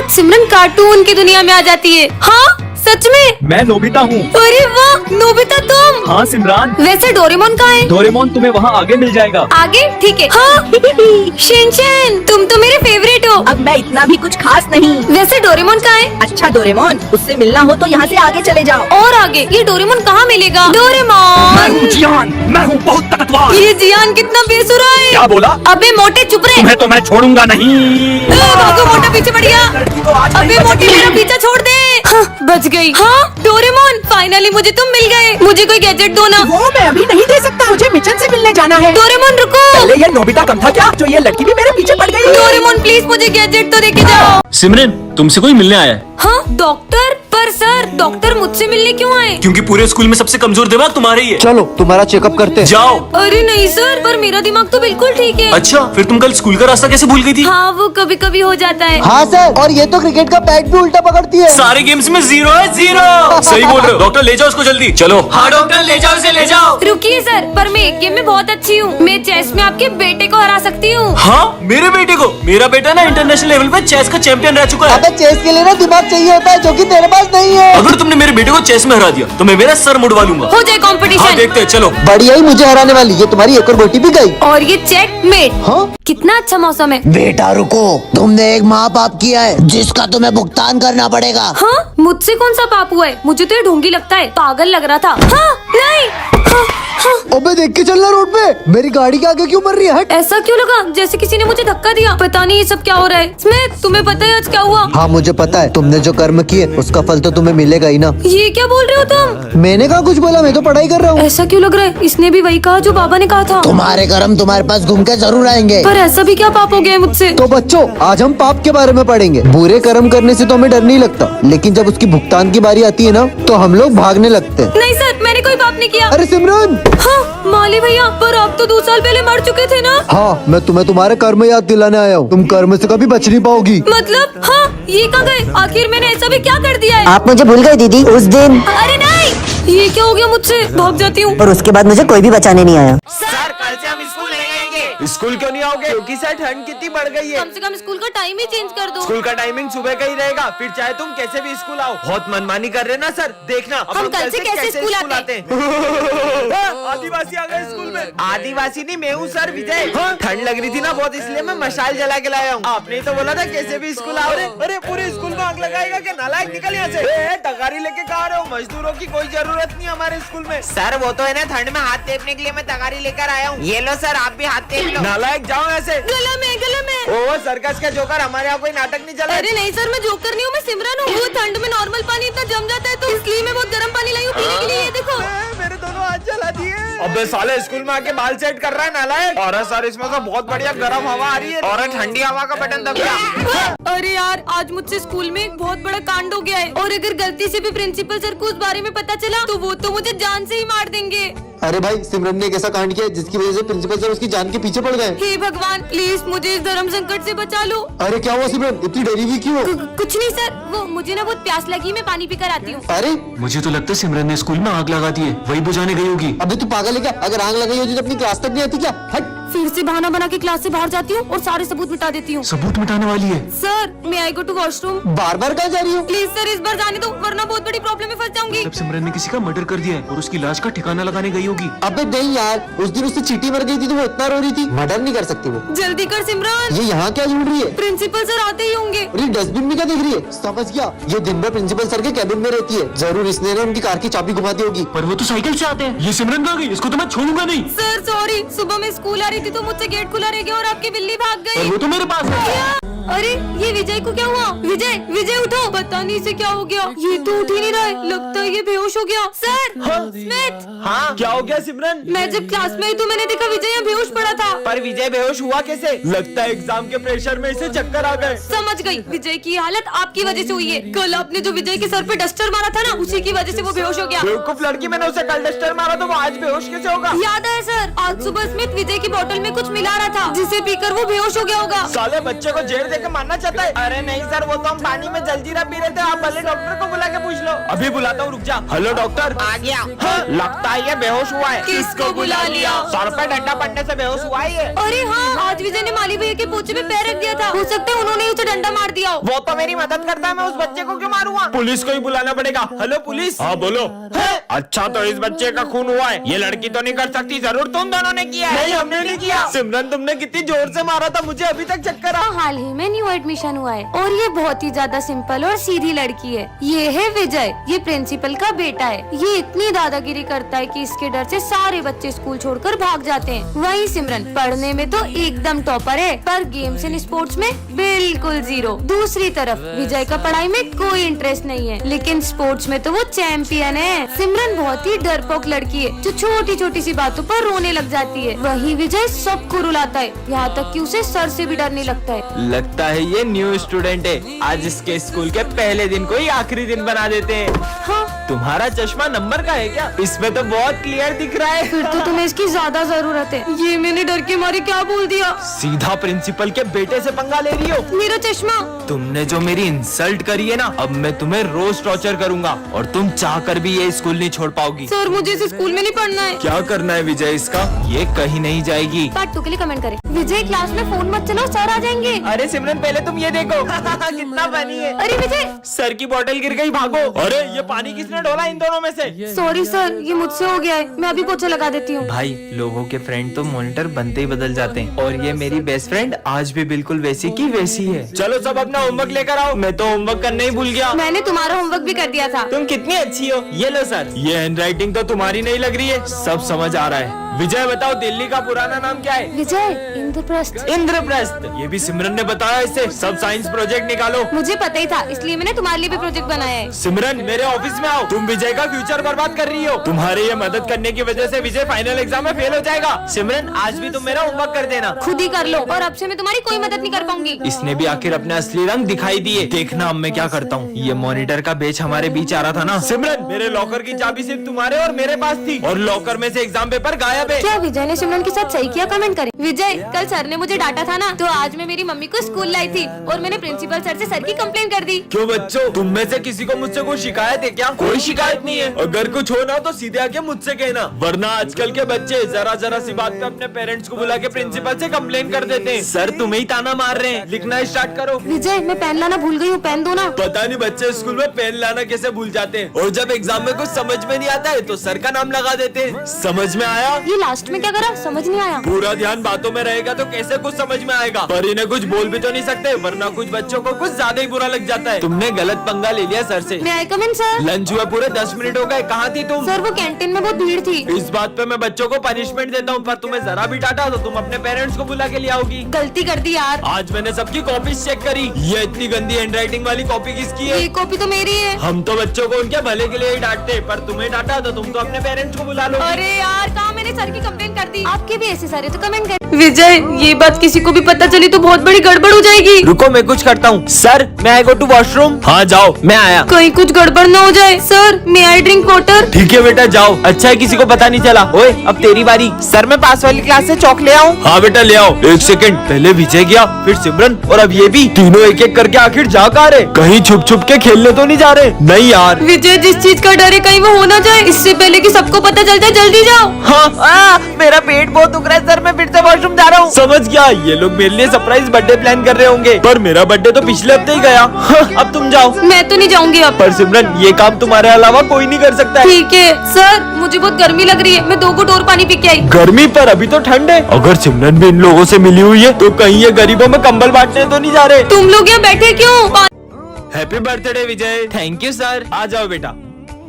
आज सिमरन कार्टून की दुनिया में आ जाती है। हाँ सच में? मैं नोबिता हूँ। अरे वाह, नोबिता तुम? हाँ सिमरान। वैसे डोरेमोन कहाँ है? डोरेमोन तुम्हें वहाँ आगे मिल जाएगा। आगे? ठीक है। हाँ शिनचैन, तुम तो मेरे फेवरेट हो। अब मैं इतना भी कुछ खास नहीं। वैसे डोरेमोन कहाँ है? अच्छा डोरेमोन, उससे मिलना हो तो यहाँ से आगे चले जाओ। और आगे? ये डोरेमोन कहाँ मिलेगा? मैं डोरेमोन, हूँ जियान, मैं हूँ बहुत ताकतवर। ये जियान कितना बेसुरा है। क्या बोला? अबे मोटे चुप रहे। तुम्हें तो मैं छोड़ूंगा नहीं। भागो मोटा, पीछे पड़ गया। अबे मोटे मेरा पीछा छोड़ दे। हाँ, बच गई। हाँ डोरेमोन, फाइनली मुझे तुम मिल गए। मुझे कोई गैजेट दो ना। वो मैं अभी नहीं दे सकता, मुझे मिशन से मिलने जाना है। डोरेमोन रुको। पहले ये नोबिता कम था क्या, जो ये लड़की भी मेरे पीछे पड़ गई? डोरेमोन प्लीज मुझे गैजेट तो देके जाओ। सिमरन, तुमसे कोई मिलने आया है? हाँ डॉक्टर? पर सर डॉक्टर मुझसे मिलने क्यों आए? क्योंकि पूरे स्कूल में सबसे कमजोर दिमाग तुम्हारा ही है। चलो तुम्हारा चेकअप करते हैं। जाओ। अरे नहीं सर, पर मेरा दिमाग तो बिल्कुल ठीक है। अच्छा, फिर तुम कल स्कूल का रास्ता कैसे भूल गई थी? हाँ वो कभी कभी हो जाता है। हाँ सर, और ये तो क्रिकेट का बैट भी उल्टा पकड़ती है। सारे गेम्स में 0 है 0। सही बोल रहे हो। डॉक्टर ले जाओ उसको जल्दी। चलो। हाँ डॉक्टर ले जाओ, इसे ले जाओ। रुकिए सर, पर मैं एक गेम में बहुत अच्छी हूँ। मैं चेस में आपके बेटे को हरा सकती हूँ। हाँ मेरे बेटे को? मेरा बेटा ना इंटरनेशनल लेवल पे चेस का चैंपियन रह चुका है। अबे चेस के लिए ना दिमाग चाहिए होता है, जो कि तेरे पास नहीं है। अगर तुमने मेरे बेटे को चेस में हरा दिया तो मैं मेरा सर मुड़वा लूंगा। हो जाए हाँ कंपटीशन। देखते हैं, चलो। बढ़िया ही मुझे हराने वाली, ये तुम्हारी एक और गोटी भी गई। और ये चेकमेट। हाँ कितना अच्छा मौसम है। बेटा रुको, तुमने एक महापाप किया है जिसका तुम्हें भुगतान करना पड़ेगा। हाँ मुझसे कौन सा पाप हुआ है? मुझे तो ये ढोंगी लगता है, पागल लग रहा था। हाँ नहीं। हाँ, हाँ। अबे देख के चलना रोड पे, मेरी गाड़ी के आगे क्यों मर रही है? हट। ऐसा क्यों लगा जैसे किसी ने मुझे धक्का दिया? पता नहीं ये सब क्या हो रहा है। स्मिथ तुम्हें पता है आज क्या हुआ? हाँ मुझे पता है, तुमने जो कर्म किए उसका फल तो तुम्हें मिलेगा ही ना। ये क्या बोल रहे हो तुम? मैंने कहा कुछ बोला, मैं तो पढ़ाई कर रहा हूँ। ऐसा क्यों लग रहा है? इसने भी वही कहा जो बाबा ने कहा था। तुम्हारे कर्म तुम्हारे पास घूम के जरूर आएंगे। पर ऐसा भी क्या पाप हो गया है मुझसे? तो बच्चों, आज हम पाप के बारे में पढ़ेंगे। बुरे कर्म करने से तो हमें डर नहीं लगता, लेकिन जब उसकी भुगतान की बारी आती है ना, तो हम लोग भागने लगते हैं। नहीं सर, मैंने कोई पाप नहीं किया। अरे सिमरन। हाँ माली भैया, पर आप तो 2 साल पहले मर चुके थे ना। हाँ मैं तुम्हें तुम्हारे कर्म याद दिलाने आया हूँ, तुम कर्म से कभी बच नहीं पाओगी। मतलब हाँ, ये कहाँ गए? आखिर मैंने ऐसा भी क्या कर दिया है? आप मुझे भूल गई दीदी उस दिन, अरे नहीं, ये क्या हो गया मुझसे? भाग जाती हूँ। और उसके बाद मुझे कोई भी बचाने नहीं आया। सर कल से हम स्कूल नहीं आएंगे। स्कूल क्यों नहीं आओगे? क्योंकि सर ठंड कितनी बढ़ गई है। कम से कम स्कूल का टाइम ही चेंज कर दो। स्कूल का टाइमिंग सुबह का ही रहेगा, फिर चाहे तुम कैसे भी स्कूल आओ। बहुत मनमानी कर रहे हैं ना सर, देखना अब हम कल से कैसे स्कूल आते हैं। आदिवासी आ गए स्कूल में। आदिवासी नहीं, मैं हूँ सर विजय। ठंड लग रही थी ना बहुत, इसलिए मैं मशाल जला के लाया हूँ। आपने ही तो बोला था कैसे भी स्कूल आओ। अरे पूरे स्कूल में आग लगाएगा क्या? नालायक निकल यहाँ से। तगारी लेके कहा रहे हो? मजदूरों की कोई जरूरत नहीं हमारे स्कूल में। सर वो तो है ना, ठंड में हाथ टेपने के लिए मैं तगारी लेकर आया हूँ। ये लो सर, आप भी हाथ टेप लो। नालायक जाओ ऐसे। गला में ओ सर्कस का जोकर, हमारे यहाँ कोई नाटक नहीं चला। अरे नहीं सर, मैं जोकर नहीं हूँ, मैं सिमरन हूँ। वो ठंड में नॉर्मल पानी इतना जम जाता है, तो इसलिए मैं बहुत गर्म पानी लाई हूँ पीने के लिए। ये देखो मेरे दोनों हाथ जला दिए। अबे साले स्कूल में आके बाल सेट कर रहा है नालायक। और सर इसमें तो बहुत बढ़िया गर्म हवा आ रही है, और ठंडी हवा का बटन दब गया। अरे यार, आज मुझसे स्कूल में एक बहुत बड़ा कांड हो गया है, और अगर गलती से भी प्रिंसिपल सर को उस बारे में पता चला तो वो तो मुझे जान से ही मार देंगे। अरे भाई, सिमरन ने एक ऐसा कांड किया जिसकी वजह से प्रिंसिपल सर उसकी जान के पीछे पड़ गए। हे भगवान, प्लीज मुझे इस धर्म संकट से बचा लो। अरे क्या हुआ सिमरन, इतनी डरी हुई क्यों? कुछ नहीं सर, वो मुझे ना बहुत प्यास लगी, मैं पानी पीकर आती हूँ। अरे मुझे तो लगता है सिमरन ने स्कूल में आग लगा दी है, वही बुझाने गई होगी। अबे तू पागल है क्या? अगर आग लगाई होती तो अपनी क्लास तक नहीं आती क्या? हट। फिर से बहाना बना के क्लास से बाहर जाती हूँ और सारे सबूत मिटा देती हूँ। सबूत मिटाने वाली है? सर मैं आई गो टू वॉशरूम। बार बार कहाँ जा रही हो? प्लीज सर, इस बार जाने दो, वरना बहुत बड़ी प्रॉब्लम में फंस जाऊंगी। तब सिमरन ने किसी का मर्डर कर दिया है और उसकी लाश का ठिकाना लगाने गई होगी। अबे नहीं यार, उस दिन उससे चींटी मर गई थी तो वो इतना रो रही थी। मर्डर नहीं कर सकती वो। जल्दी कर सिमरन। ये यहाँ क्या ढूंढ रही है? प्रिंसिपल सर आते ही होंगे। अरे डस्टबिन में क्या देख रही है? समझ गया, ये दिन भर प्रिंसिपल सर के कैबिन में रहती है। जरूर इसने ना उनकी कार की चाबी घुमा दी होगी। पर वो तो साइकिल से आते हैं। ये सिमरन कहाँ गई? इसको तो मैं छोड़ूंगा नहीं। सर सॉरी, सुबह में स्कूल आ रही थी तो मुझसे गेट खुला रह गया और आपकी बिल्ली भाग पर गई। वो तो मेरे पास है। अरे ये विजय को क्या हुआ? विजय विजय उठो, पता नहीं इसे क्या हो गया, ये तो उठ ही नहीं रहा है, लगता है ये बेहोश हो गया। Sir Smith. हाँ क्या हो गया सिमरन? मैं जब क्लास में आई तो मैंने देखा विजय यहाँ बेहोश पड़ा था। पर विजय बेहोश हुआ कैसे? लगता है एग्जाम के प्रेशर में इसे चक्कर आ गए। समझ गई, विजय की हालत आपकी वजह से हुई है। कल आपने जो विजय के सर पे डस्टर मारा था ना, उसी की वजह से वो बेहोश हो गया। बेवकूफ लड़की, मैंने उसे कल डस्टर मारा तो वो आज बेहोश कैसे होगा? याद है सर, आज सुबह स्मिथ विजय की बोतल में कुछ मिला रहा था जिसे पीकर वो बेहोश हो गया होगा। साले बच्चे को जेर देके मानना चाहता है? अरे नहीं सर, वो तो हम पानी में जलजीरा पी रहे थे। आप भले डॉक्टर को बुला के पूछ लो। अभी बुलाता हूँ, रुक जा। Hello doctor. आ गया। हाँ, लगता है ये बेहोश हुआ है। किसको बुला लिया? सर पे डंडा पड़ने से बेहोश हुआ है ये। अरे हाँ, आज विजय ने माली भैया के पोछे पे पैर रख दिया था। हो सकता है उन्होंने उसे डंडा मार दिया हो। वो तो मेरी मदद करता है, मैं उस बच्चे को क्यों मारूंगा? पुलिस को ही बुलाना पड़ेगा। Hello police. हाँ बोलो। अच्छा, तो इस बच्चे का खून हुआ है, ये लड़की तो नहीं कर सकती, जरूर तुम दोनों ने किया है। नहीं, हमने नहीं किया। सिमरन, तुमने कितनी जोर से मारा था, मुझे अभी तक चक्कर आ। हाल ही में न्यू एडमिशन हुआ है और ये बहुत ही ज्यादा सिंपल और सीधी लड़की है। ये है विजय, ये प्रिंसिपल का बेटा है। ये इतनी दादागिरी करता है कि इसके डर से सारे बच्चे स्कूल छोड़कर भाग जाते हैं। वहीं सिमरन पढ़ने में तो एकदम टॉपर है, पर गेम्स एंड स्पोर्ट्स में बिल्कुल जीरो। दूसरी तरफ विजय का पढ़ाई में कोई इंटरेस्ट नहीं है, लेकिन स्पोर्ट्स में तो वो चैंपियन है। सिमरन बहुत ही डरपोक लड़की है जो छोटी छोटी सी बातों पर रोने लग जाती है। वहीं विजय सबको रुलाता है, यहाँ तक कि उसे सर से भी डर नहीं लगता है। लगता है ये न्यू स्टूडेंट है, आज इसके स्कूल के पहले दिन को ही आखिरी दिन बना देते हैं। हाँ, तुम्हारा चश्मा नंबर का है क्या? इसमें तो बहुत क्लियर दिख रहा है। फिर तो तुम्हें इसकी ज्यादा जरूरत है। ये मैंने डर के मारे क्या बोल दिया? सीधा प्रिंसिपल के बेटे से पंगा ले रही हो। मेरा चश्मा। तुमने जो मेरी इंसल्ट करी है ना, अब मैं तुम्हें रोज टॉर्चर करूंगा और तुम चाहकर भी ये स्कूल नहीं छोड़ पाओगी। सर, मुझे इस स्कूल में नहीं पढ़ना है। क्या करना है विजय इसका? ये कहीं नहीं जाएगी। पार्ट 2 के लिए कमेंट करें। विजय, क्लास में फोन मत चलाओ, सर आ जाएंगे। अरे सिमरन, पहले तुम ये देखो। कितना पानी है। अरे विजय, सर की बोतल गिर गई, भागो। अरे ये पानी किसने डोला इन दोनों में से? सॉरी सर, ये मुझसे हो गया है, मैं अभी पोछा लगा देती हूँ। भाई, लोगों के फ्रेंड तो मॉनिटर बनते ही बदल जाते हैं, और ये मेरी बेस्ट फ्रेंड आज भी बिल्कुल वैसी की वैसी है। चलो सब अपना होमवर्क लेकर आओ। मैं तो होमवर्क करने ही भूल गया। मैंने तुम्हारा होमवर्क भी कर दिया था। तुम कितनी अच्छी हो। ये लो सर। ये हैंडराइटिंग तो तुम्हारी नहीं लग रही है, सब समझ आ रहा है। विजय बताओ, दिल्ली का पुराना नाम क्या है? विजय, इंद्रप्रस्थ। इंद्रप्रस्थ। ये भी सिमरन ने बताया इससे। सब साइंस प्रोजेक्ट निकालो। मुझे पता ही था, इसलिए मैंने तुम्हारे लिए भी प्रोजेक्ट बनाया है। सिमरन, मेरे ऑफिस में आओ। तुम विजय का फ्यूचर बर्बाद कर रही हो। तुम्हारे ये मदद करने की वजह से विजय फाइनल एग्जाम में फेल हो जाएगा। सिमरन, आज भी तुम मेरा होमवर्क कर देना। खुद ही कर लो, और अब से मैं तुम्हारी कोई मदद नहीं कर पाऊंगी। इसने भी आखिर अपने असली रंग दिखाई दिए। देखना अब मैं क्या करता हूँ। ये मॉनिटर का बेच हमारे बीच आ रहा था ना। सिमरन, मेरे लॉकर की चाबी सिर्फ तुम्हारे और मेरे पास थी, और लॉकर में से एग्जाम पेपर गायब है। क्या विजय ने सिमरन के साथ सही किया? कमेंट करें। विजय, कल सर ने मुझे डांटा था ना, तो आज मैं मेरी मम्मी को स्कूल लाई थी और मैंने प्रिंसिपल सर से सर की कंप्लेन कर दी। क्यों बच्चों, तुम में से किसी को मुझसे कोई शिकायत है क्या? कोई शिकायत नहीं है। अगर कुछ हो ना तो सीधे आके मुझसे कहना, वरना आजकल के बच्चे जरा जरा सी बात पे अपने पेरेंट्स को बुला के प्रिंसिपल से कंप्लेन कर देते हैं। सर तुम्हें ही ताना मार रहे हैं। लिखना स्टार्ट करो। विजय, मैं पेन लाना भूल गई हूँ, पेन दो ना। पता नहीं बच्चे स्कूल में पेन लाना कैसे भूल जाते हैं, और जब एग्जाम में कुछ समझ में नहीं आता है तो सर का नाम लगा देते हैं। समझ में आया? ये लास्ट में क्या करा, समझ नहीं आया। पूरा ध्यान बातों में रहेगा तो कैसे कुछ समझ में आएगा। पर इन्हें कुछ बोल भी तो नहीं सकते, वरना कुछ बच्चों को कुछ ज्यादा ही बुरा लग जाता है। तुमने गलत पंगा ले लिया सर से। मैं आई कम इन सर? लंच हुआ पूरे 10 मिनट हो गए, कहाँ थी तुम? सर, वो कैंटीन में बहुत भीड़ थी। इस बात पे मैं बच्चों को पनिशमेंट देता हूँ, पर तुम्हें जरा भी डांटा तो तुम अपने पेरेंट्स को बुला के ले आओगी। गलती कर दी यार। आज मैंने सबकी कॉपी चेक करी। ये इतनी गंदी हैंडराइटिंग वाली कॉपी किसकी है? ये कॉपी तो मेरी है। हम तो बच्चों को उनके भले के लिए ही डांटते, पर तुम्हें डांटा तो तुम तो अपने पेरेंट्स को बुला लो। अरे यार, कहाँ मैंने सर की कंप्लेन कर दी। आपके भी ऐसे सारे तो कमेंट कर। विजय, ये बात किसी को भी पता चली तो बहुत बड़ी गड़बड़ हो जाएगी। रुको, मैं कुछ करता हूँ। सर, मैं आई गो टू वॉशरूम। हाँ जाओ, मैं आया। कहीं कुछ गड़बड़ न हो जाए। सर, मैं आई ड्रिंक वाटर। ठीक है बेटा, जाओ। अच्छा है किसी को पता नहीं चला। ओए, अब तेरी बारी। सर, मैं पास वाली क्लास से चौक ले आऊँ? हाँ बेटा, ले आओ। एक सेकंड, पहले विजय गया, फिर सिमरन, और अब ये भी। तीनों एक एक करके आखिर जा कहाँ रहे? कहीं छुप छुप के खेलने तो नहीं जा रहे? नहीं यार। विजय, जिस चीज का डर है कहीं वो हो ना जाए, इससे पहले कि सबको पता चल जाए, जल्दी जाओ। हाँ, मेरा पेट बहुत दुख रहा है सर, मैं फिर से वॉशरूम जा रहा हूँ। समझ गया, ये लोग मेरे लिए सरप्राइज बर्थडे प्लान कर रहे होंगे, पर मेरा बर्थडे तो पिछले हफ्ते ही गया। हाँ, अब तुम जाओ। मैं तो नहीं जाऊंगी अब। पर सिमरन, ये काम तुम्हारे अलावा कोई नहीं कर सकता है। ठीक है सर, मुझे बहुत गर्मी लग रही है, मैं 2 घूंट और पानी पी के आई। गर्मी? पर अभी तो ठंड है। अगर सिमरन भी इन लोगों से मिली हुई है तो कहीं ये गरीबों में कंबल बांटने तो नहीं जा रहे? तुम लोग यहाँ बैठे क्यों? Happy birthday Vijay. Thank you sir. आ जाओ बेटा।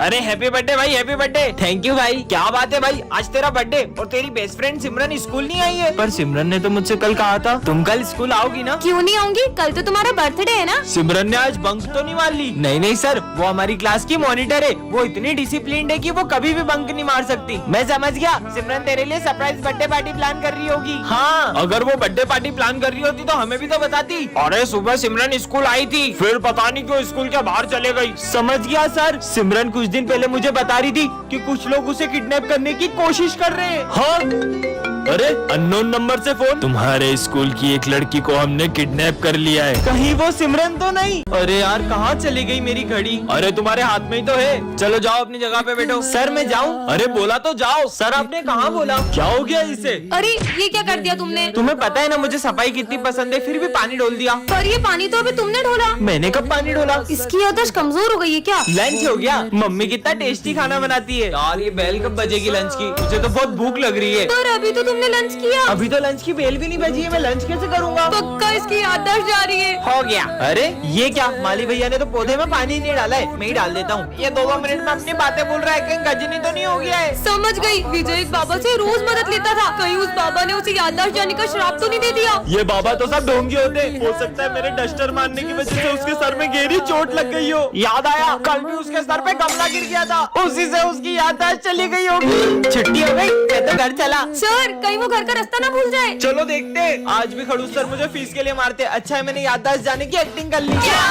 अरे हैप्पी बर्थडे भाई, हैप्पी बर्थडे। थैंक यू भाई। क्या बात है भाई, आज तेरा बर्थडे और तेरी बेस्ट फ्रेंड सिमरन स्कूल नहीं आई है? पर सिमरन ने तो मुझसे कल कहा था तुम कल स्कूल आओगी ना। क्यों नहीं आऊंगी, कल तो तुम्हारा बर्थडे है ना। सिमरन ने आज बंक तो नहीं मार ली? नहीं नहीं सर, वो हमारी क्लास की मॉनिटर है, वो इतनी डिसिप्लिन्ड है कि वो कभी भी बंक नहीं मार सकती। मैं समझ गया, सिमरन तेरे लिए सरप्राइज बर्थडे पार्टी प्लान कर रही होगी। हाँ, अगर वो बर्थडे पार्टी प्लान कर रही होती तो हमें भी तो बताती। अरे सुबह सिमरन स्कूल आई थी, फिर पता नहीं क्यों स्कूल के बाहर चले गई। समझ गया सर। सिमरन कुछ दिन पहले मुझे बता रही थी कि कुछ लोग उसे किडनैप करने की कोशिश कर रहे हैं। हाँ? अरे अननोन नंबर से फोन। तुम्हारे स्कूल की एक लड़की को हमने किडनैप कर लिया है। कहीं वो सिमरन तो नहीं? अरे यार कहाँ चली गई मेरी घड़ी? अरे तुम्हारे हाथ में ही तो है। चलो जाओ अपनी जगह पे बैठो। सर मैं जाऊँ? अरे बोला तो जाओ। सर आपने कहाँ बोला? क्या हो गया इसे? अरे ये क्या कर दिया तुमने? तुम्हें पता है ना मुझे सफाई कितनी पसंद है, फिर भी पानी डोल दिया। पर ये पानी तो अभी तुमने ढोला। मैंने कब पानी डोला? इसकी याददाश्त कमजोर हो गई है क्या? लंच हो गया। मम्मी कितना टेस्टी खाना बनाती है यार। ये बेल कब बजेगी लंच की? मुझे तो बहुत भूख लग रही है। पर अभी तो तुमने लंच किया। अभी तो लंच की बेल भी नहीं बजी है, मैं लंच कैसे करूँगा? पक्का इसकी याददाश्त जा रही है। हो गया। अरे ये क्या, माली भैया ने तो पौधे में पानी नहीं डाला है, मैं ही डाल देता हूँ। ये 2 मिनट में अपनी बातें बोल रहा है, कहीं गजनी तो नहीं हो गया है? समझ गई। विजय एक बाबा से रोज मदद लेता था, कहीं उस बाबा ने उसे याददाश्त जाने का श्राप तो नहीं दे दिया? ये बाबा तो सब ढोंगी होते। हो सकता है मेरे डस्टर मारने की वजह से उसके सर में गहरी चोट लग गई हो। याद आया, कल भी उसके सर पे गमला गिर गया था, उसी से उसकी याददाश्त चली गई होगी। छुट्टी हो गई, मैं तो घर चला। सर कहीं वो घर का रास्ता ना भूल जाए। चलो देखते हैं। आज भी खड़ूस सर मुझे फीस के लिए मारते। अच्छा है मैंने याददाश्त जाने की एक्टिंग कर ली।